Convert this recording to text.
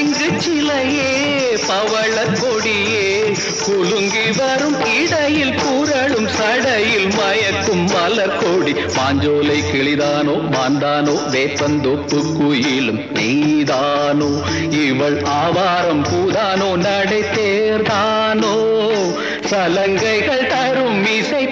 பளிங்கு சிலையே பவள கொடியே குலுங்கி வரும் இடையில் புரளும் சடையில் மயக்கும் மலர் கொடி மாஞ்சோலை கிளிதானோ மாந்தானோ வேப்பந்தோப்பு குயிலும் நீதானோ இவள் ஆவாரம் பூதானோ நடை தேர்தானோ சலங்கைகள் தரும் இசை